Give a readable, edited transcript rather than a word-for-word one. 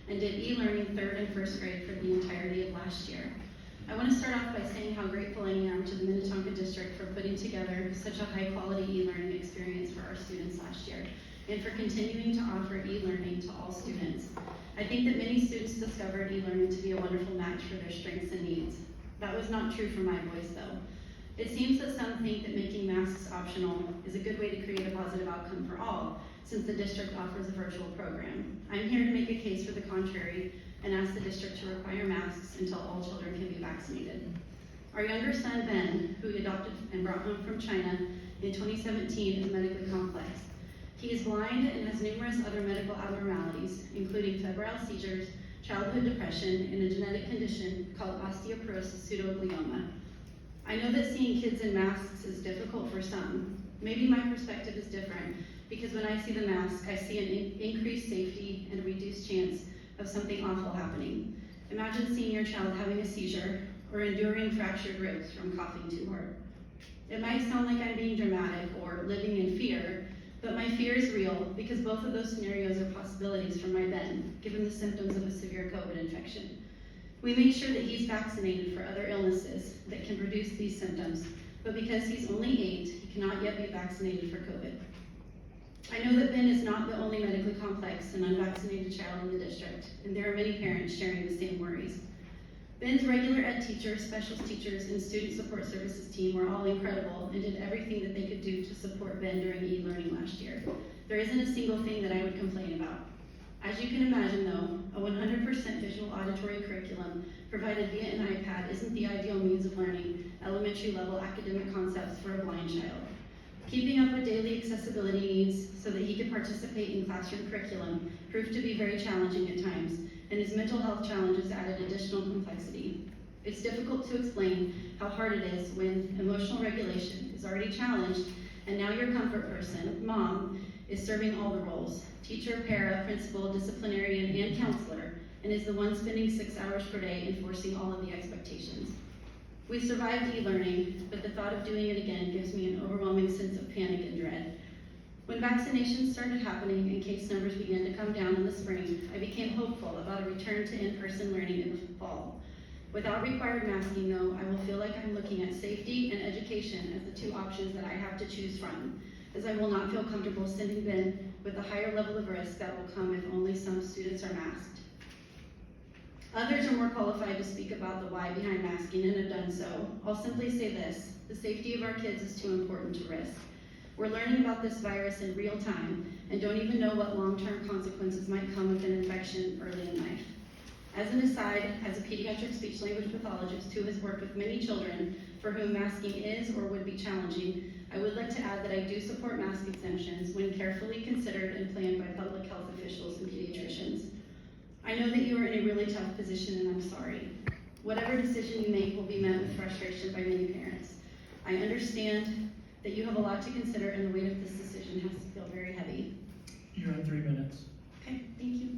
and did e-learning 3rd and 1st grade for the entirety of last year. I want to start off by saying how grateful I am to the Minnetonka District for putting together such a high-quality e-learning experience for our students last year, and for continuing to offer e-learning to all students. I think that many students discovered e-learning to be a wonderful match for their strengths and needs. That was not true for my boys, though. It seems that some think that making masks optional is a good way to create a positive outcome for all, since the district offers a virtual program. I'm here to make a case for the contrary and ask the district to require masks until all children can be vaccinated. Our younger son, Ben, who we adopted and brought home from China in 2017, is medically complex. He is blind and has numerous other medical abnormalities, including febrile seizures, childhood depression, and a genetic condition called osteoporosis pseudoglioma. I know that seeing kids in masks is difficult for some. Maybe my perspective is different, because when I see the mask, I see an increased safety and a reduced chance of something awful happening. Imagine seeing your child having a seizure or enduring fractured ribs from coughing too hard. It might sound like I'm being dramatic or living in fear, but my fear is real because both of those scenarios are possibilities for my Ben, given the symptoms of a severe COVID infection. We make sure that he's vaccinated for other illnesses that can produce these symptoms, but because he's only 8, he cannot yet be vaccinated for COVID. I know that Ben is not the only medically complex and unvaccinated child in the district, and there are many parents sharing the same worries. Ben's regular ed teachers, special teachers, and student support services team were all incredible and did everything that they could do to support Ben during e-learning last year. There isn't a single thing that I would complain about. As you can imagine though, a 100% visual auditory curriculum provided via an iPad isn't the ideal means of learning elementary level academic concepts for a blind child. Keeping up with daily accessibility needs so that he could participate in classroom curriculum proved to be very challenging at times, and his mental health challenges added additional complexity. It's difficult to explain how hard it is when emotional regulation is already challenged, and now your comfort person, mom, is serving all the roles: teacher, para, principal, disciplinarian, and counselor, and is the one spending 6 hours per day enforcing all of the expectations. We survived e-learning, but the thought of doing it again gives me an overwhelming sense of panic and dread. When vaccinations started happening and case numbers began to come down in the spring, I became hopeful about a return to in-person learning in the fall. Without required masking though, I will feel like I'm looking at safety and education as the 2 options that I have to choose from, as I will not feel comfortable sending Ben with a higher level of risk that will come if only some students are masked. Others are more qualified to speak about the why behind masking and have done so. I'll simply say this: the safety of our kids is too important to risk. We're learning about this virus in real time and don't even know what long-term consequences might come with an infection early in life. As an aside, as a pediatric speech-language pathologist who has worked with many children for whom masking is or would be challenging, I would like to add that I do support mask exemptions when carefully considered and planned by public health officials and pediatricians. I know that you are in a really tough position, and I'm sorry. Whatever decision you make will be met with frustration by many parents. I understand that you have a lot to consider, and the weight of this decision has to feel very heavy. You're on 3 minutes. Okay, thank you.